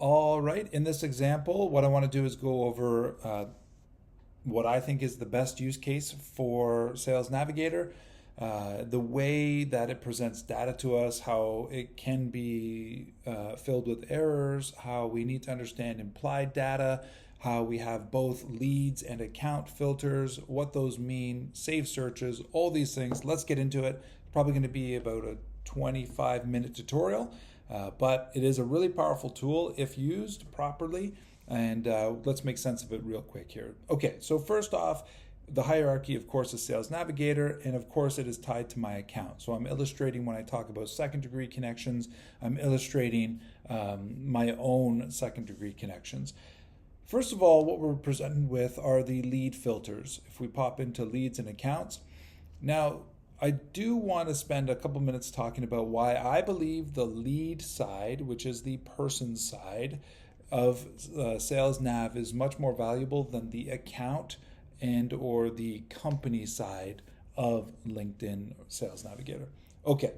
All right, in this example, what I want to do is go over what I think is the best use case for Sales Navigator, the way that it presents data to us, how it can be filled with errors, how we need to understand implied data, how we have both leads and account filters, what those mean, save searches, all these things. Let's get into it. Probably going to be about a 25-minute tutorial, but it is a really powerful tool if used properly. And let's make sense of it real quick here. Okay, so first off, the hierarchy, of course, is Sales Navigator, and of course it is tied to my account. So I'm illustrating when I talk about second degree connections, I'm illustrating my own second degree connections. First of all, what we're presented with are the lead filters. If we pop into leads and accounts, now I do want to spend a couple minutes talking about why I believe the lead side, which is the person side of Sales Nav, is much more valuable than the account and or the company side of LinkedIn Sales Navigator. Okay,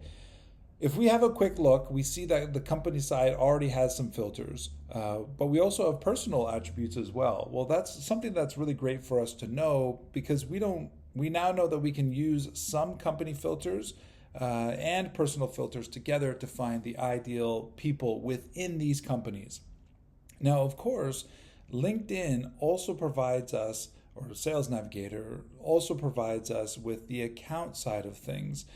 if we have a quick look, we see that the company side already has some filters, but we also have personal attributes as well. Well, that's something that's really great for us to know, because we now know that we can use some company filters and personal filters together to find the ideal people within these companies. Now, of course, LinkedIn also provides us, or Sales Navigator also provides us with the account side of things.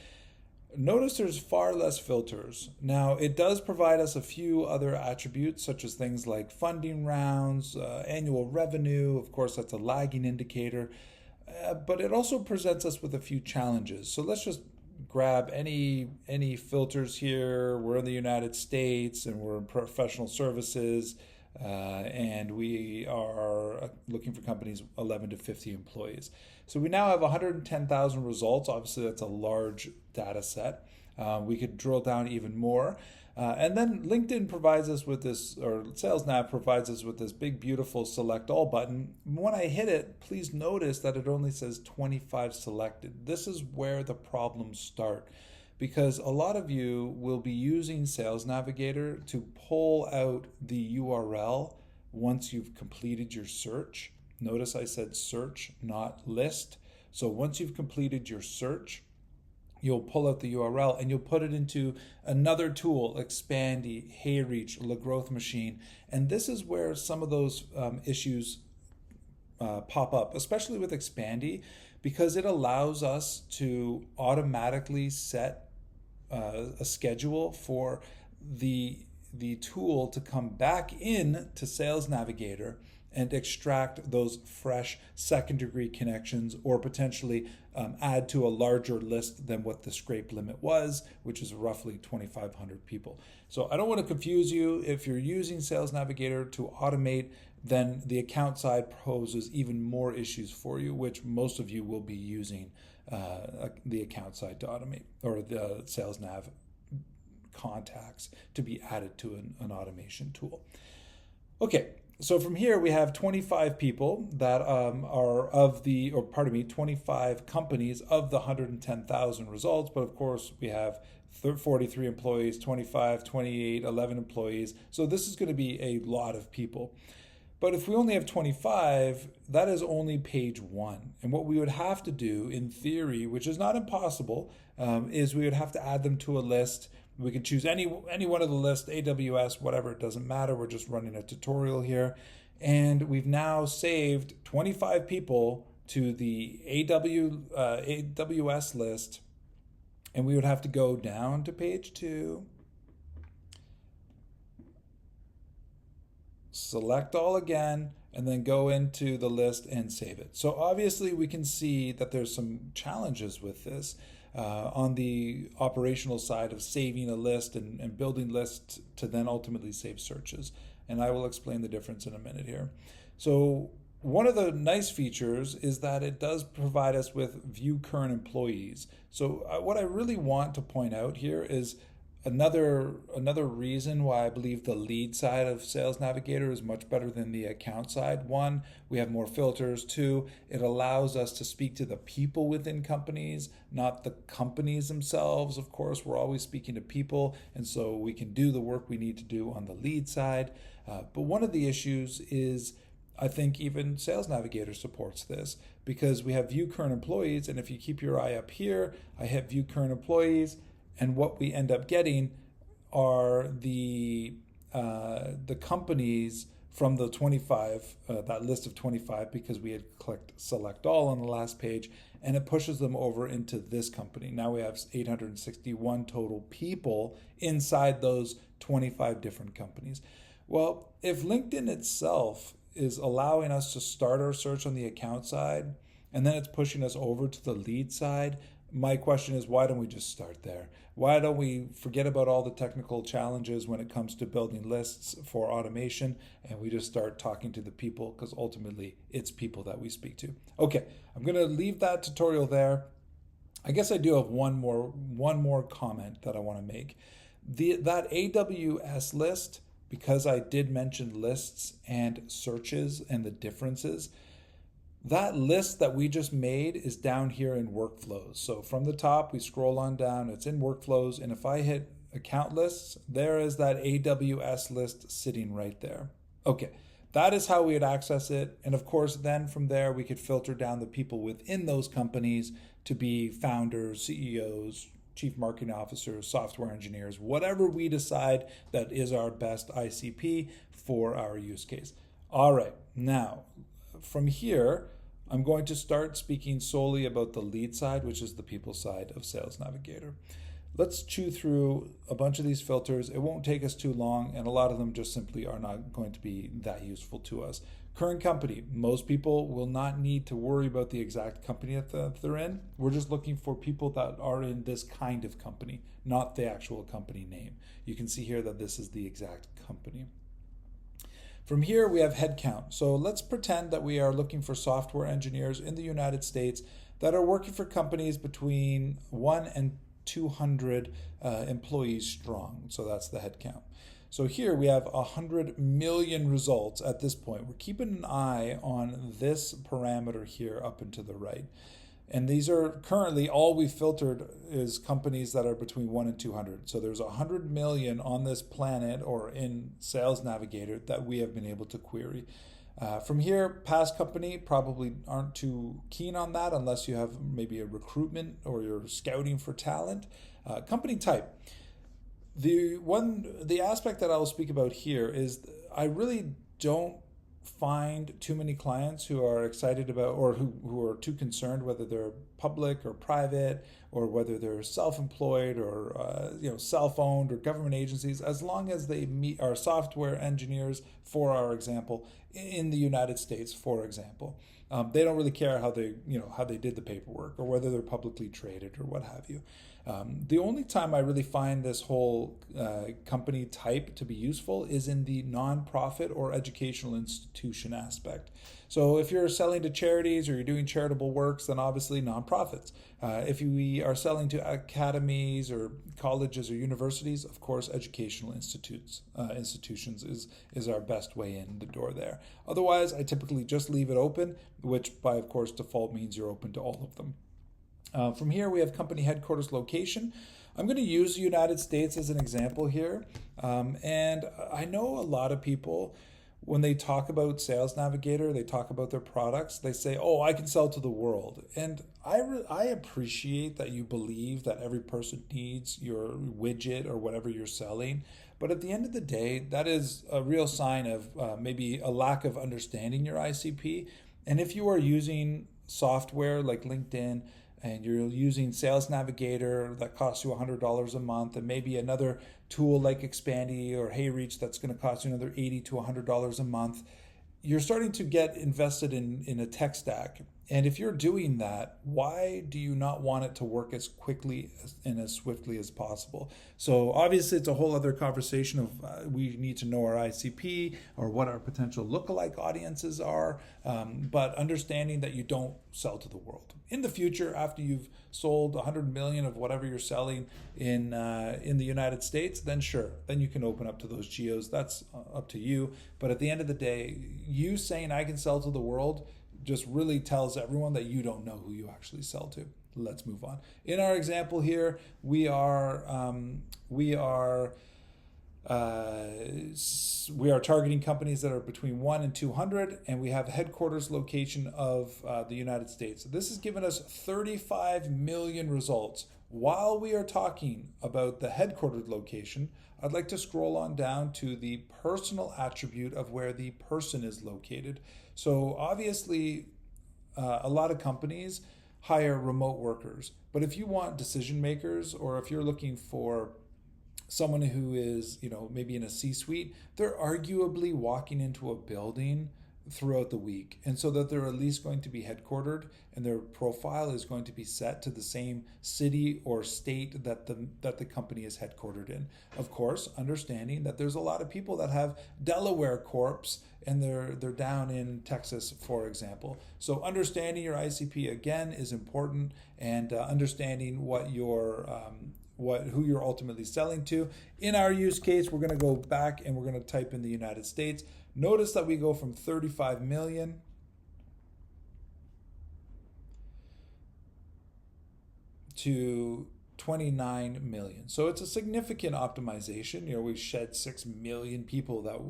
Notice there's far less filters. Now, it does provide us a few other attributes, such as things like funding rounds, annual revenue. Of course, that's a lagging indicator. But it also presents us with a few challenges. So let's just grab any filters here. We're in the United States and we're in professional services, and we are looking for companies 11 to 50 employees. So we now have 110,000 results. Obviously, that's a large data set. We could drill down even more. And then LinkedIn provides us with this, or Sales Nav provides us with this big, beautiful select all button. When I hit it, please notice that it only says 25 selected. This is where the problems start, because a lot of you will be using Sales Navigator to pull out the URL once you've completed your search. Notice I said search, not list. So once you've completed your search, you'll pull out the URL and you'll put it into another tool, Expandy, HeyReach, LaGrowth Machine. And this is where some of those issues pop up, especially with Expandy, because it allows us to automatically set a schedule for the tool to come back in to Sales Navigator and extract those fresh second degree connections, or potentially add to a larger list than what the scrape limit was, which is roughly 2,500 people. So I don't want to confuse you. If you're using Sales Navigator to automate, then the account side poses even more issues for you, which most of you will be using the account side to automate, or the Sales Nav contacts to be added to an automation tool. Okay. So from here, we have 25 people that are of the, or pardon me, 25 companies of the 110,000 results. But of course, we have 43 employees, 25, 28, 11 employees. So this is going to be a lot of people. But if we only have 25, that is only page one. And what we would have to do in theory, which is not impossible, is we would have to add them to a list. We can choose any one of the list, AWS, whatever, it doesn't matter. We're just running a tutorial here. And we've now saved 25 people to the AWS list. And we would have to go down to page 2, select all again, and then go into the list and save it. So obviously we can see that there's some challenges with this. On the operational side of saving a list and building lists to then ultimately save searches. And I will explain the difference in a minute here. So one of the nice features is that it does provide us with view current employees. So what I really want to point out here is Another reason why I believe the lead side of Sales Navigator is much better than the account side. One, we have more filters. Two, it allows us to speak to the people within companies, not the companies themselves. Of course, we're always speaking to people, and so we can do the work we need to do on the lead side. But one of the issues is, I think even Sales Navigator supports this, because we have view current employees, and if you keep your eye up here, I hit view current employees, and what we end up getting are the companies from the 25, that list of 25, because we had clicked select all on the last page, and it pushes them over into this company. Now we have 861 total people inside those 25 different companies. Well, if LinkedIn itself is allowing us to start our search on the account side, and then it's pushing us over to the lead side, my question is, why don't we just start there? Why don't we forget about all the technical challenges when it comes to building lists for automation, and we just start talking to the people, because ultimately it's people that we speak to. Okay, I'm going to leave that tutorial there. I guess I do have one more comment that I want to make. That AWS list, because I did mention lists and searches and the differences, that list that we just made is down here in workflows. So from the top, we scroll on down, it's in workflows. And if I hit account lists, there is that AWS list sitting right there. Okay, that is how we would access it. And of course, then from there, we could filter down the people within those companies to be founders, CEOs, chief marketing officers, software engineers, whatever we decide that is our best ICP for our use case. All right, now, from here, I'm going to start speaking solely about the lead side, which is the people side of Sales Navigator. Let's chew through a bunch of these filters. It won't take us too long, and a lot of them just simply are not going to be that useful to us. Current company. Most people will not need to worry about the exact company that they're in. We're just looking for people that are in this kind of company, not the actual company name. You can see here that this is the exact company. From here, we have headcount. So let's pretend that we are looking for software engineers in the United States that are working for companies between 1 and 200 employees strong. So that's the headcount. So here we have 100 million results at this point. We're keeping an eye on this parameter here up and to the right. And these are currently, all we filtered is companies that are between 1 and 200. So there's 100 million on this planet or in Sales Navigator that we have been able to query. From here, past company probably aren't too keen on that unless you have maybe a recruitment or you're scouting for talent. Company type. The aspect that I'll speak about here is I really don't find too many clients who are excited about, or who are too concerned whether they're public or private, or whether they're self-employed or self-owned or government agencies, as long as they meet our software engineers, for our example, in the United States, for example. They don't really care how they did the paperwork or whether they're publicly traded or what have you. The only time I really find this whole company type to be useful is in the nonprofit or educational institution aspect. So if you're selling to charities or you're doing charitable works, then obviously nonprofits. If we are selling to academies or colleges or universities, of course, educational institutions is our best way in the door there. Otherwise, I typically just leave it open, which by, of course, default means you're open to all of them. From here, we have company headquarters location. I'm going to use the United States as an example here. And I know a lot of people, when they talk about Sales Navigator, they talk about their products, they say, oh, I can sell to the world. And I appreciate that you believe that every person needs your widget or whatever you're selling. But at the end of the day, that is a real sign of maybe a lack of understanding your ICP. And if you are using software like LinkedIn, and you're using Sales Navigator that costs you $100 a month, and maybe another tool like Expandy or HeyReach that's going to cost you another $80 to $100 a month, you're starting to get invested in a tech stack. And if you're doing that, why do you not want it to work as quickly and as swiftly as possible? So obviously, it's a whole other conversation of we need to know our ICP or what our potential lookalike audiences are, but understanding that you don't sell to the world. In the future, after you've sold 100 million of whatever you're selling in the United States, then sure, then you can open up to those geos. That's up to you. But at the end of the day, you saying I can sell to the world just really tells everyone that you don't know who you actually sell to. Let's move on. In our example here, we are targeting companies that are between 1 and 200, and we have a headquarters location of the United States. So this has given us 35 million results. While we are talking about the headquartered location, I'd like to scroll on down to the personal attribute of where the person is located. So obviously, a lot of companies hire remote workers. But if you want decision makers, or if you're looking for someone who is, maybe in a C-suite, they're arguably walking into a building throughout the week. And so that they're at least going to be headquartered, and their profile is going to be set to the same city or state that the company is headquartered in. Of course, understanding that there's a lot of people that have Delaware corps and they're down in Texas, for example. So understanding your ICP again is important, and understanding who you're ultimately selling to. In our use case, we're going to go back and we're going to type in the United States. Notice that we go from 35 million to 29 million. So it's a significant optimization. We shed 6 million people that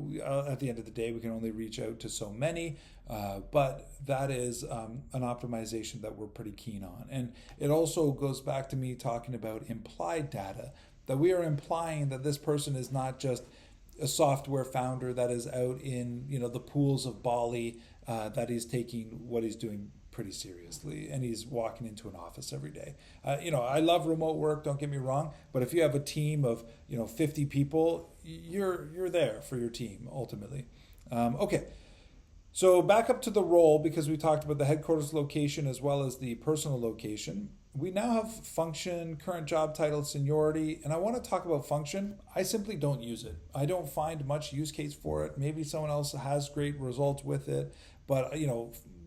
at the end of the day, we can only reach out to so many. But that is an optimization that we're pretty keen on. And it also goes back to me talking about implied data, that we are implying that this person is not just a software founder that is out in the pools of Bali, that he's taking what he's doing pretty seriously, and he's walking into an office every day. I love remote work, don't get me wrong, but if you have a team of 50 people, you're there for your team ultimately. Okay, so back up to the role, because we talked about the headquarters location as well as the personal location. We now have function, current job title, seniority, and I want to talk about function. I simply don't use it. I don't find much use case for it. Maybe someone else has great results with it, but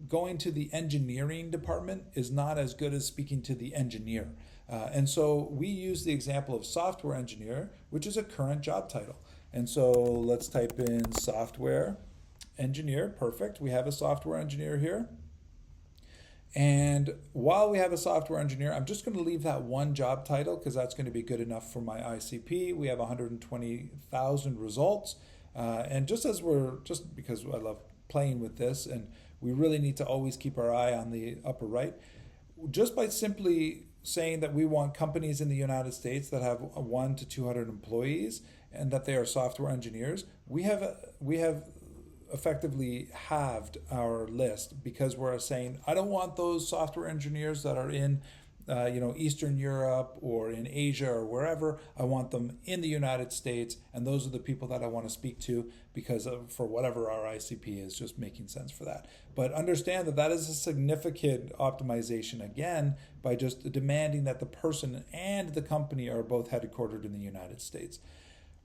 going to the engineering department is not as good as speaking to the engineer. And so we use the example of software engineer, which is a current job title. And so let's type in software engineer. Perfect. We have a software engineer here. And while we have a software engineer, I'm just going to leave that one job title because that's going to be good enough for my ICP. We have 120,000 results. And just because I love playing with this, and we really need to always keep our eye on the upper right, just by simply saying that we want companies in the United States that have 1 to 200 employees and that they are software engineers, we have effectively halved our list, because we're saying I don't want those software engineers that are in Eastern Europe or in Asia or wherever. I want them in the United States, and those are the people that I want to speak to, because for whatever our ICP is just making sense for that. But understand that is a significant optimization, again, by just demanding that the person and the company are both headquartered in the United States.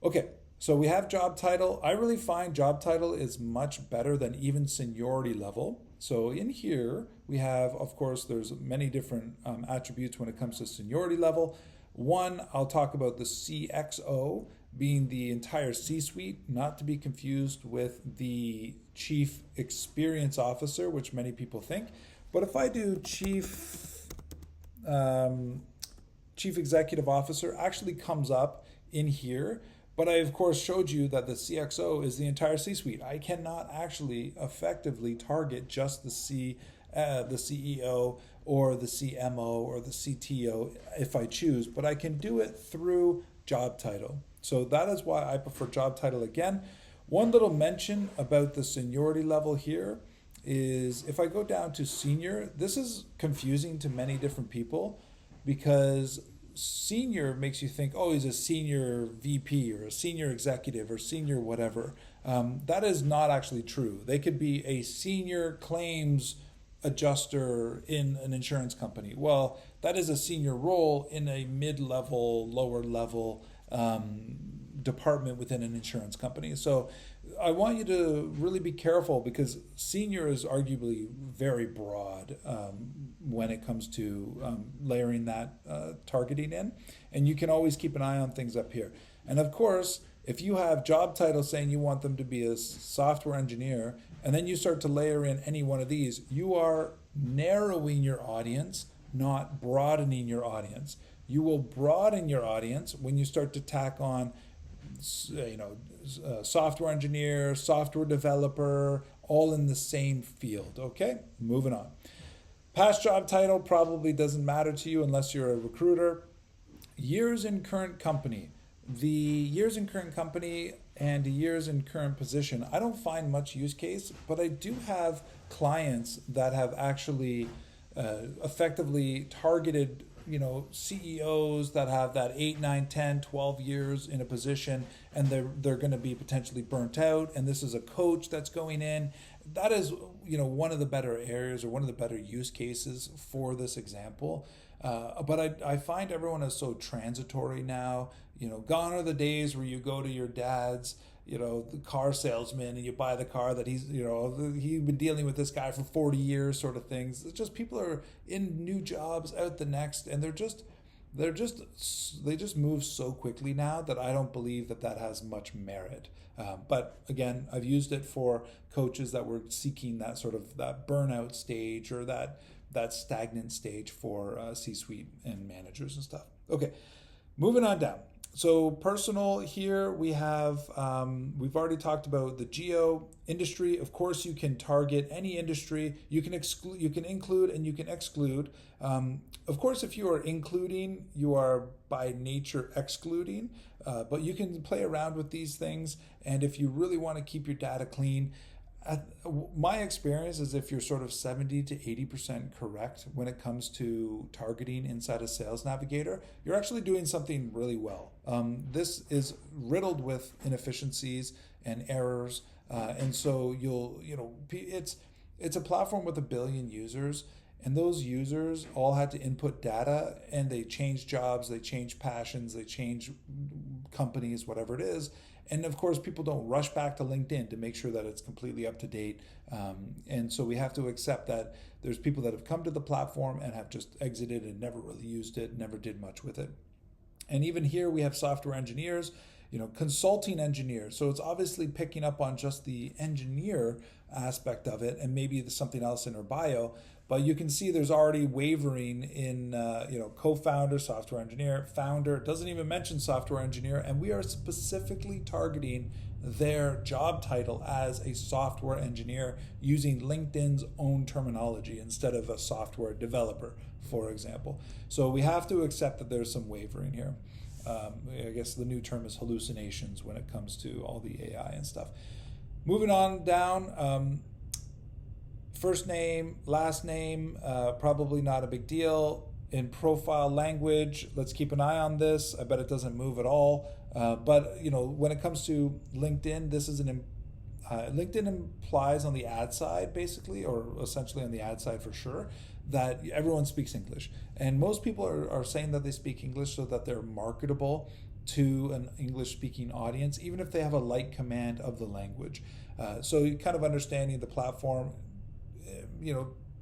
Okay, so we have job title. I really find job title is much better than even seniority level. So in here, we have, of course, there's many different attributes when it comes to seniority level. One, I'll talk about the CXO being the entire C-suite, not to be confused with the Chief Experience Officer, which many people think. But if I do Chief Executive Officer, actually comes up in here. But I, of course, showed you that the CXO is the entire C-suite. I cannot actually effectively target just the CEO or the CMO or the CTO if I choose, but I can do it through job title. So that is why I prefer job title again. One little mention about the seniority level here is if I go down to senior, this is confusing to many different people, because senior makes you think, oh, he's a senior VP or a senior executive or senior whatever. That is not actually true. They could be a senior claims adjuster in an insurance company. Well, that is a senior role in a mid-level, lower level department within an insurance company. So I want you to really be careful, because senior is arguably very broad when it comes to layering that targeting in. And you can always keep an eye on things up here. And of course, if you have job titles saying you want them to be a software engineer, and then you start to layer in any one of these, you are narrowing your audience, not broadening your audience. You will broaden your audience when you start to tack on, software engineer, software developer, all in the same field. Okay, moving on. Past job title probably doesn't matter to you unless you're a recruiter. Years in current company. The years in current company and years in current position, I don't find much use case, but I do have clients that have actually effectively targeted CEOs that have that 8, 9, 10, 12 years in a position, and they're going to be potentially burnt out, and this is a coach that's going in. That is one of the better areas, or one of the better use cases for this example. But I find everyone is so transitory now. Gone are the days where you go to your dad's the car salesman, and you buy the car that he's been dealing with this guy for 40 years, sort of things. It's just people are in new jobs, out the next, and they just move so quickly now that I don't believe that has much merit. But again, I've used it for coaches that were seeking that sort of that burnout stage, or that stagnant stage for C-suite and managers and stuff. Okay, moving on down. So personal here, we have, we've already talked about the geo industry. Of course, you can target any industry. You can exclude, you can include, and you can exclude. Of course, if you are including, you are by nature excluding, but you can play around with these things. And if you really want to keep your data clean, my experience is if you're sort of 70 to 80% correct when it comes to targeting inside a Sales Navigator, you're actually doing something really well. This is riddled with inefficiencies and errors, and so it's a platform with 1 billion users, and those users all had to input data, and they change jobs, they change passions, they change companies, whatever it is. And of course, people don't rush back to LinkedIn to make sure that it's completely up to date. And so we have to accept that there's people that have come to the platform and have just exited and never really used it, never did much with it. And even here we have software engineers, consulting engineers. So it's obviously picking up on just the engineer aspect of it, and maybe there's something else in her bio. But you can see there's already wavering in, co-founder, software engineer, founder. It doesn't even mention software engineer. And we are specifically targeting their job title as a software engineer using LinkedIn's own terminology instead of a software developer, for example. So we have to accept that there's some wavering here. I guess the new term is hallucinations when it comes to all the AI and stuff. Moving on down. First name, last name, probably not a big deal. In profile language, let's keep an eye on this. I bet it doesn't move at all. But when it comes to LinkedIn, this is LinkedIn implies on the ad side, basically, or essentially on the ad side for sure, that everyone speaks English. And most people are saying that they speak English so that they're marketable to an English-speaking audience, even if they have a light command of the language. So you kind of understanding the platform,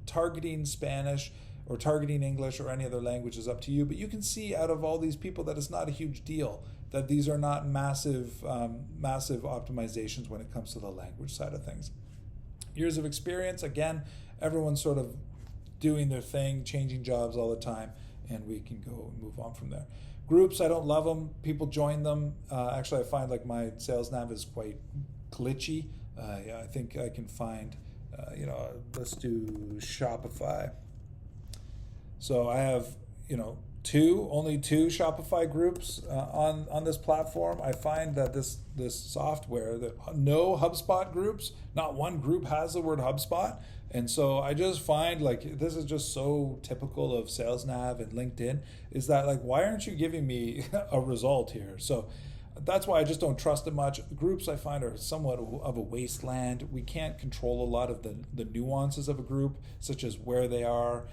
targeting Spanish or targeting English or any other language is up to you. But you can see out of all these people that it's not a huge deal, that these are not massive optimizations when it comes to the language side of things. Years of experience, again, everyone's sort of doing their thing, changing jobs all the time, and we can go and move on from there. Groups, I don't love them. People join them. Actually, I find like my sales nav is quite glitchy. I think I can find, let's do Shopify. So I have, only two Shopify groups on this platform. I find that this software, that no HubSpot groups, not one group has the word HubSpot. And so I just find like this is just so typical of SalesNav and LinkedIn, is that like, why aren't you giving me a result here? So That's why I just don't trust it much. Groups I find are somewhat of a wasteland. We can't control a lot of the nuances of a group, such as where they are.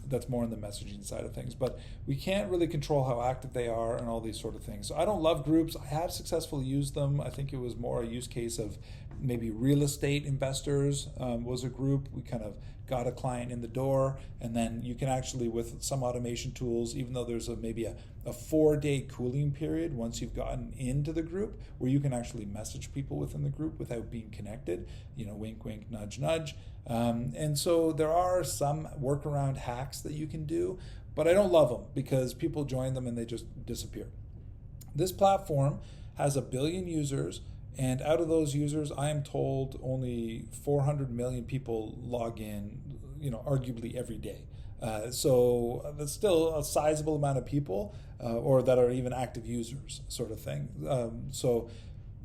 That's more on the messaging side of things. But we can't really control how active they are and all these sort of things. So I don't love groups. I have successfully used them. I think it was more a use case of maybe real estate investors was a group. We kind of got a client in the door, and then you can actually, with some automation tools, even though there's maybe a 4-day cooling period once you've gotten into the group, where you can actually message people within the group without being connected, wink, wink, nudge, nudge. And so there are some workaround hacks that you can do, but I don't love them because people join them and they just disappear. This platform has 1 billion users, and out of those users, I am told only 400 million people log in, arguably every day. So that's still a sizable amount of people, or that are even active users, sort of thing. So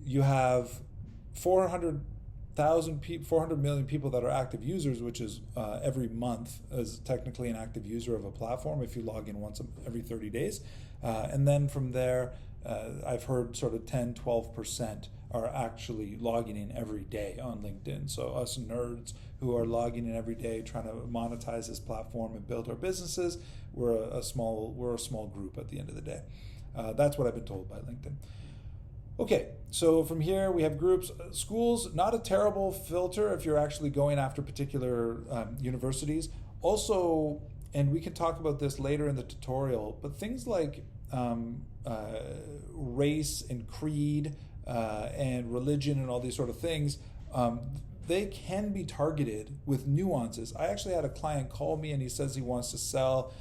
you have 400 million people that are active users, which is every month is technically an active user of a platform if you log in once every 30 days. And then from there, I've heard sort of 10-12% are actually logging in every day on LinkedIn. So us nerds who are logging in every day trying to monetize this platform and build our businesses, we're a small group at the end of the day. That's what I've been told by LinkedIn. Okay, so from here we have groups. Schools, not a terrible filter if you're actually going after particular universities. Also, and we can talk about this later in the tutorial, but things like race and creed and religion and all these sort of things, they can be targeted with nuances. I actually had a client call me and he says he wants to sell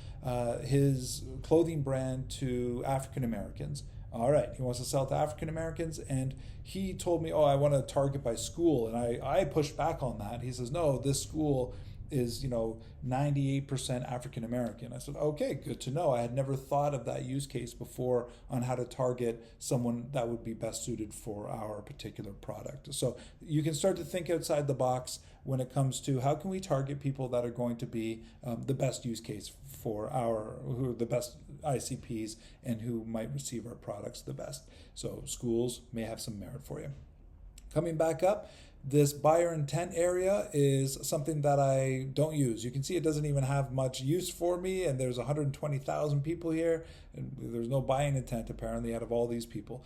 his clothing brand to African Americans. All right, he wants to sell to African Americans, and he told me, I want to target by school, and I pushed back on that. He says, no, this school is 98% African American. I said, okay, good to know. I had never thought of that use case before on how to target someone that would be best suited for our particular product. So you can start to think outside the box when it comes to how can we target people that are going to be the best use case for who are the best ICPs and who might receive our products the best. So schools may have some merit for you. Coming back up, this buyer intent area is something that I don't use. You can see it doesn't even have much use for me, and there's 120,000 people here, and there's no buying intent apparently out of all these people.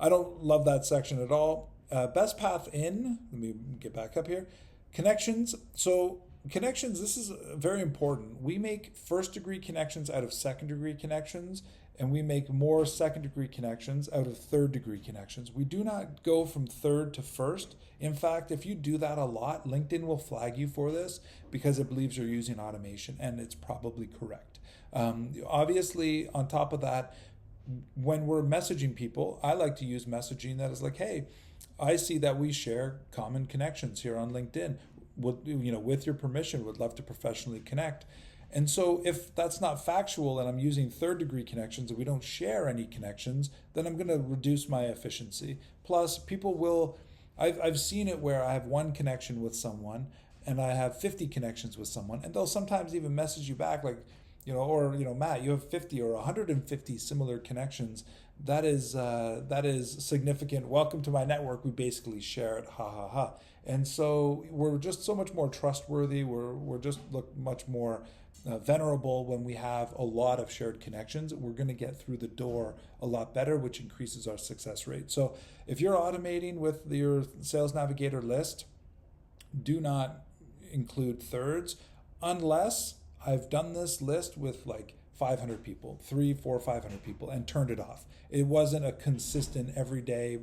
I don't love that section at all. Best path in, let me get back up here. Connections. So connections, this is very important. We make first degree connections out of second degree connections, and we make more second degree connections out of third degree connections. We do not go from third to first. In fact, if you do that a lot, LinkedIn will flag you for this because it believes you're using automation, and it's probably correct. Obviously, on top of that, when we're messaging people, I like to use messaging that is like, hey, I see that we share common connections here on LinkedIn. With your permission, would love to professionally connect. And so if that's not factual and I'm using third degree connections and we don't share any connections, then I'm going to reduce my efficiency. Plus, people will, I've seen it where I have one connection with someone and I have 50 connections with someone, and they'll sometimes even message you back like, Matt, you have 50 or 150 similar connections. That is significant. Welcome to my network. We basically share it. Ha ha ha. And so we're just so much more trustworthy. We're just look much more venerable when we have a lot of shared connections. We're going to get through the door a lot better, which increases our success rate. So if you're automating with your Sales Navigator list, do not include thirds unless I've done this list with like 500 people, 300, 400, 500 people, and turned it off. It wasn't a consistent everyday,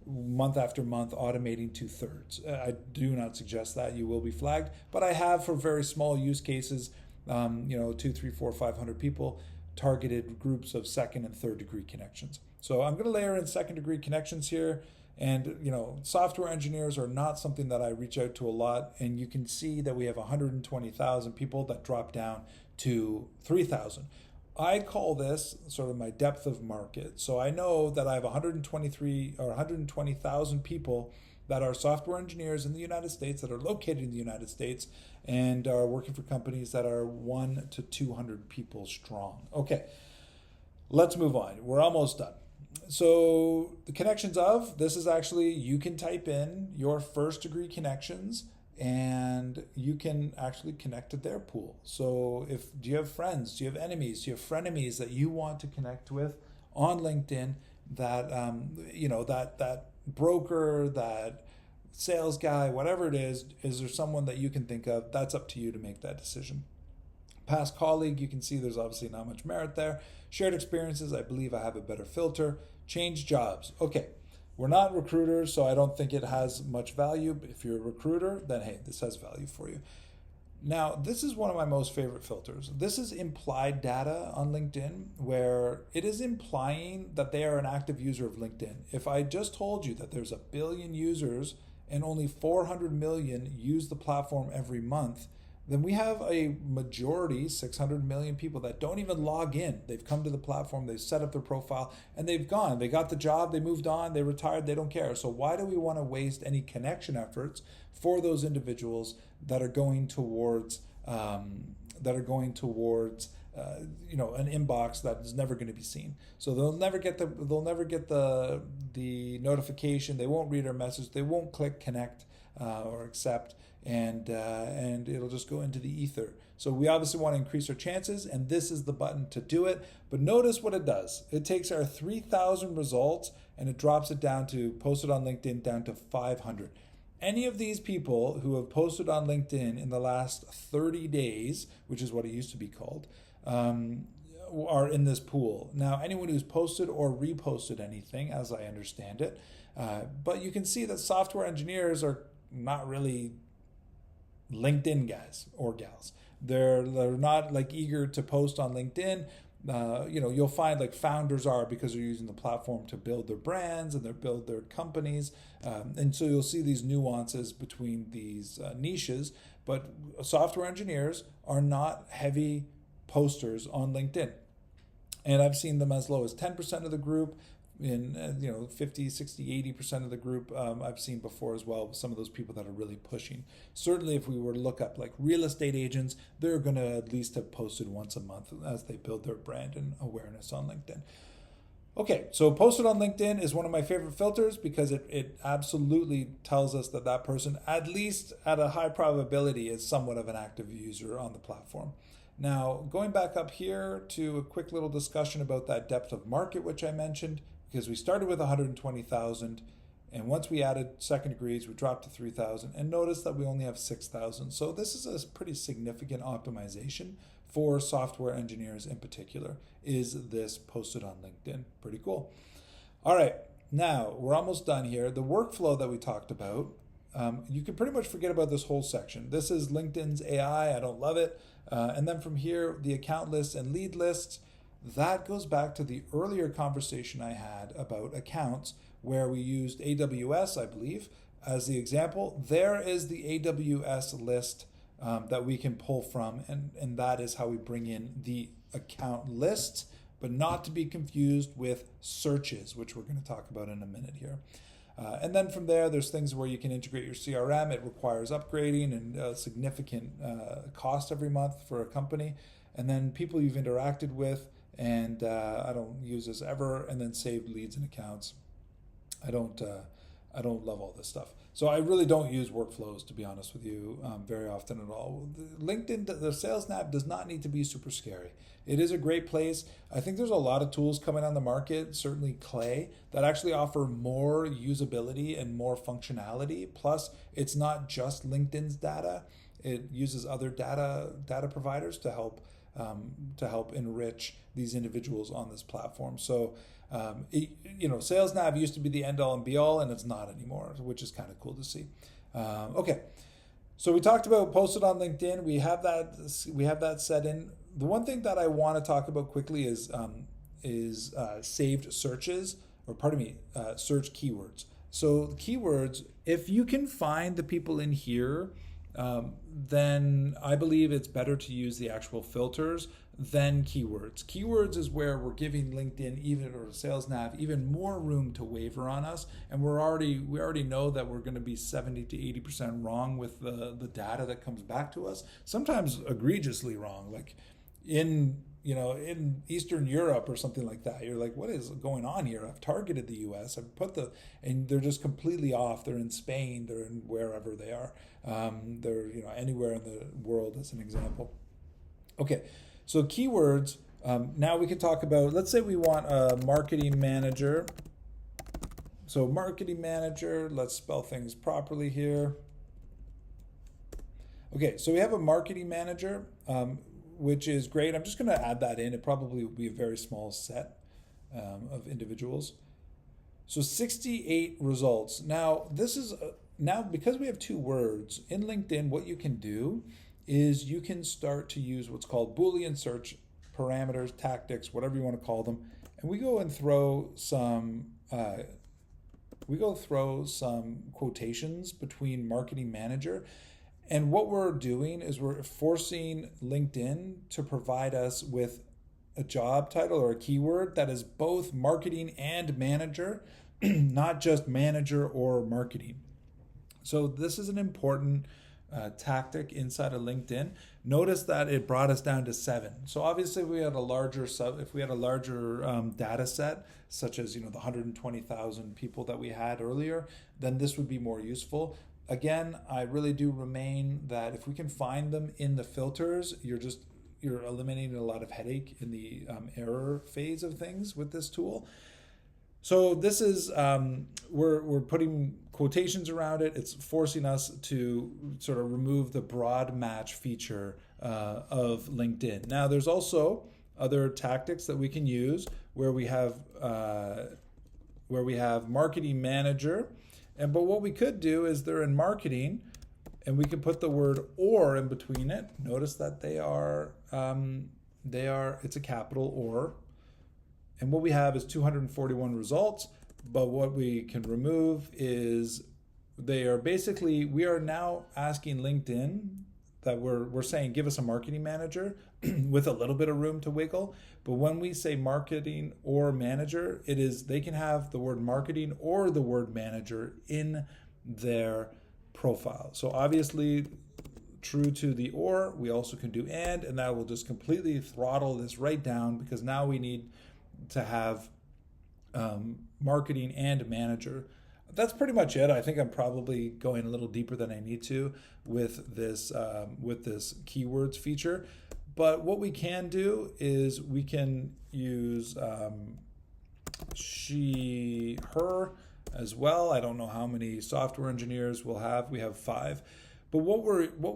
month after month automating 2/3. I do not suggest that. You will be flagged, but I have for very small use cases, 2, 3, 4, 500 people, targeted groups of second and third degree connections. So I'm going to layer in second degree connections here. And, software engineers are not something that I reach out to a lot. And you can see that we have 120,000 people that drop down to 3,000. I call this sort of my depth of market. So I know that I have 120,000 people that are software engineers in the United States that are located in the United States and are working for companies that are 1 to 200 people strong. Okay, let's move on. We're almost done. So the connections of, this is actually, you can type in your first degree connections and you can actually connect to their pool. So do you have friends? Do you have enemies? Do you have frenemies that you want to connect with on LinkedIn that, that broker, that sales guy, whatever it is there someone that you can think of? That's up to you to make that decision. Past colleague, you can see there's obviously not much merit there. Shared experiences, I believe I have a better filter. Change jobs. Okay, we're not recruiters, so I don't think it has much value. But if you're a recruiter, then hey, this has value for you. Now, this is one of my most favorite filters. This is implied data on LinkedIn, where it is implying that they are an active user of LinkedIn. If I just told you that there's 1 billion users and only 400 million use the platform every month, then we have a majority, 600 million people that don't even log in. They've come to the platform, they've set up their profile, and they've gone. They got the job, they moved on, they retired, they don't care. So why do we want to waste any connection efforts for those individuals that are going towards an inbox that is never going to be seen? So they'll never get the notification. They won't read our message. They won't click connect or accept. And it'll just go into the ether. So we obviously want to increase our chances, and this is the button to do it. But notice what it does. It takes our 3,000 results and it drops it down to posted on LinkedIn down to 500. Any of these people who have posted on LinkedIn in the last 30 days, which is what it used to be called, are in this pool. Now, anyone who's posted or reposted anything, as I understand it, but you can see that software engineers are not really LinkedIn guys or gals. They're not like eager to post on LinkedIn. You'll find like founders are, because they're using the platform to build their brands and they build their companies. And so you'll see these nuances between these niches, but software engineers are not heavy posters on LinkedIn. And I've seen them as low as 10% of the group, in 50, 60, 80% of the group. I've seen before as well, some of those people that are really pushing. Certainly if we were to look up like real estate agents, they're going to at least have posted once a month as they build their brand and awareness on LinkedIn. Okay, so posted on LinkedIn is one of my favorite filters because it absolutely tells us that person, at least at a high probability, is somewhat of an active user on the platform. Now, going back up here to a quick little discussion about that depth of market, which I mentioned, because we started with 120,000, and once we added second degrees, we dropped to 3,000, and notice that we only have 6,000. So this is a pretty significant optimization for software engineers in particular, is this posted on LinkedIn. Pretty cool. All right, now we're almost done here. The workflow that we talked about, you can pretty much forget about this whole section. This is LinkedIn's AI. I don't love it. And then from here, the account lists and lead lists. That goes back to the earlier conversation I had about accounts, where we used AWS, I believe, as the example. There is the AWS list that we can pull from, and that is how we bring in the account lists, but not to be confused with searches, which we're going to talk about in a minute here. And then from there, there's things where you can integrate your CRM. It requires upgrading and a significant cost every month for a company. And then people you've interacted with, and I don't use this ever, and then saved leads and accounts. I don't love all this stuff. So I really don't use workflows, to be honest with you, very often at all. LinkedIn, the Sales Nav does not need to be super scary. It is a great place. I think there's a lot of tools coming on the market, certainly Clay, that actually offer more usability and more functionality. Plus, it's not just LinkedIn's data. It uses other data providers to help enrich these individuals on this platform. So, Sales Nav used to be the end all and be all, and it's not anymore, which is kind of cool to see. Okay, so we talked about posted on LinkedIn. We have that set in. The one thing that I want to talk about quickly is saved searches, search keywords. So the keywords, if you can find the people in here, then I believe it's better to use the actual filters than keywords. Keywords is where we're giving LinkedIn or Sales Nav even more room to waver on us, and we already know that we're going to be 70 to 80% wrong with the data that comes back to us. Sometimes egregiously wrong, like in in Eastern Europe or something like that. You're like, what is going on here? I've targeted the US. And they're just completely off. They're in Spain. They're in wherever they are. They're, anywhere in the world as an example. Okay, so keywords. Now we can talk about, let's say we want a marketing manager. So marketing manager, let's spell things properly here. Okay, so we have a marketing manager, which is great. I'm just going to add that in. It probably will be a very small set of individuals. So 68 results. Now, now because we have two words, in LinkedIn, what you can do is you can start to use what's called Boolean search parameters, tactics, whatever you want to call them. And we go and throw some quotations between marketing manager. And what we're doing is we're forcing LinkedIn to provide us with a job title or a keyword that is both marketing and manager, not just manager or marketing. So this is an important tactic inside of LinkedIn. Notice that it brought us down to 7. So obviously if we had a larger data set, such as the 120,000 people that we had earlier, then this would be more useful. Again, I really do remain that if we can find them in the filters, you're eliminating a lot of headache in the error phase of things with this tool. So this is, we're putting quotations around it. It's forcing us to sort of remove the broad match feature of LinkedIn. Now, there's also other tactics that we can use where we have marketing manager. But what we could do is they're in marketing, and we can put the word "or" in between it. Notice that it's a capital "or." And what we have is 241 results, but what we can remove is we are now asking LinkedIn that we're saying, give us a marketing manager with a little bit of room to wiggle. But when we say marketing or manager, they can have the word marketing or the word manager in their profile. So obviously, true to the "or," we also can do and that will just completely throttle this right down, because now we need to have marketing and manager. That's pretty much it. I think I'm probably going a little deeper than I need to with this keywords feature. But what we can do is we can use she, her as well. I don't know how many software engineers we'll have. We have 5. But what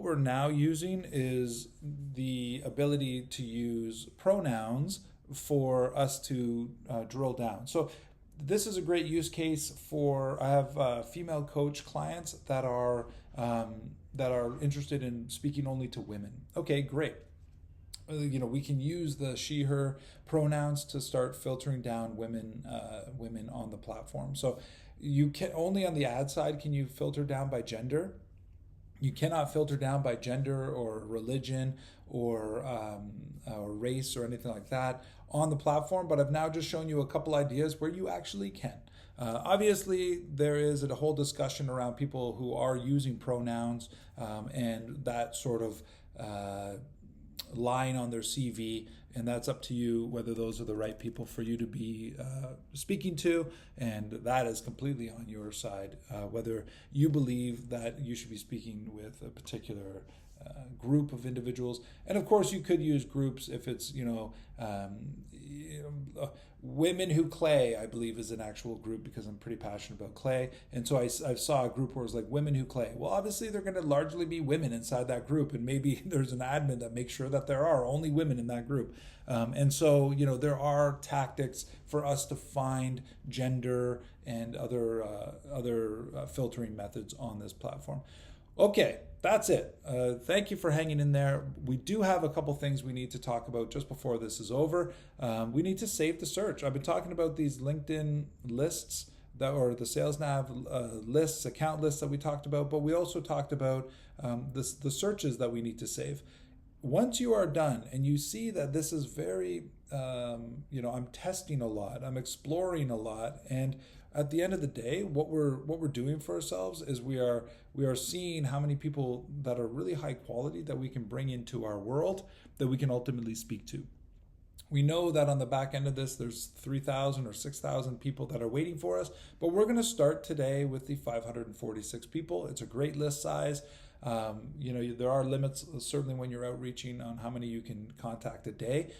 we're now using is the ability to use pronouns for us to drill down. So this is a great use case I have female coach clients that are interested in speaking only to women. Okay, great. We can use the she, her pronouns to start filtering down women on the platform. So you can only on the ad side can you filter down by gender. You cannot filter down by gender or religion or race or anything like that on the platform, but I've now just shown you a couple ideas where you actually can. Obviously, there is a whole discussion around people who are using pronouns and that sort of line on their CV, and that's up to you whether those are the right people for you to be speaking to, and that is completely on your side, whether you believe that you should be speaking with a particular group of individuals. And of course you could use groups if it's Women Who Clay, I believe, is an actual group because I'm pretty passionate about clay. And so I saw a group where it was like Women Who Clay. Well, obviously they're going to largely be women inside that group, and maybe there's an admin that makes sure that there are only women in that group. And so there are tactics for us to find gender and other filtering methods on this platform. Okay, that's it. Thank you for hanging in there. We do have a couple things we need to talk about just before this is over. We need to save the search. I've been talking about these LinkedIn lists or the SalesNav lists, account lists that we talked about, but we also talked about the searches that we need to save. Once you are done and you see that this is very, I'm testing a lot, I'm exploring a lot, and at the end of the day, what we're doing for ourselves is we are seeing how many people that are really high quality that we can bring into our world that we can ultimately speak to. We know that on the back end of this, there's 3,000 or 6,000 people that are waiting for us, but we're going to start today with the 546 people. It's a great list size. There are limits, certainly when you're outreaching, on how many you can contact a day.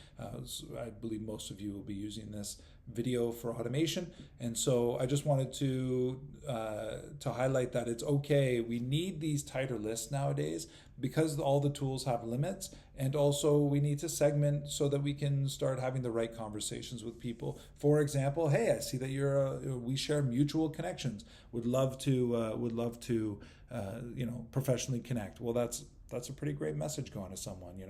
So I believe most of you will be using this video for automation, and so I just wanted to highlight that it's okay. We need these tighter lists nowadays because all the tools have limits, and also we need to segment so that we can start having the right conversations with people. For example, hey, I see that we share mutual connections. Would love to professionally connect. Well, that's a pretty great message going to someone.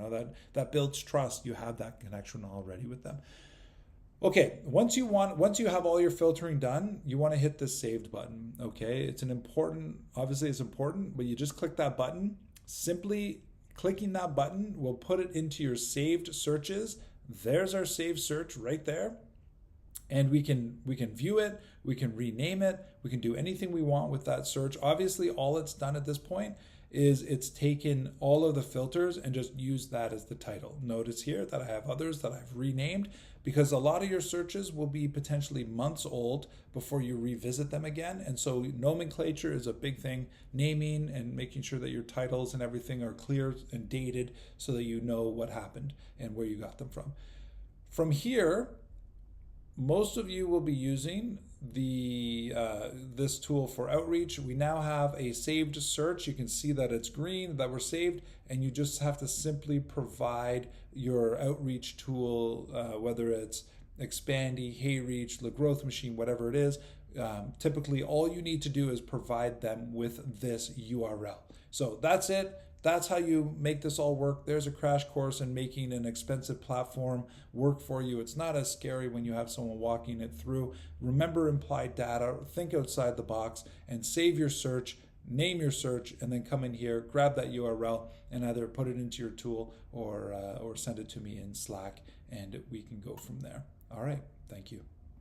That builds trust. You have that connection already with them. Okay, once you have all your filtering done, you want to hit this saved button. Okay, obviously it's important, but you just click that button. Simply clicking that button will put it into your saved searches. There's our saved search right there. And we can view it, we can rename it, we can do anything we want with that search. Obviously, all it's done at this point is it's taken all of the filters and just used that as the title. Notice here that I have others that I've renamed, because a lot of your searches will be potentially months old before you revisit them again. And so nomenclature is a big thing, naming and making sure that your titles and everything are clear and dated so that you know what happened and where you got them from. From here, most of you will be using this tool for outreach. We now have a saved search. You can see that it's green, that we're saved, and you just have to simply provide your outreach tool, whether it's Expandy, HeyReach, the Growth Machine, whatever it is. Typically, all you need to do is provide them with this URL. So that's it. That's how you make this all work. There's a crash course in making an expensive platform work for you. It's not as scary when you have someone walking it through. Remember implied data, think outside the box, and save your search, name your search, and then come in here, grab that URL, and either put it into your tool or send it to me in Slack, and we can go from there. All right, thank you.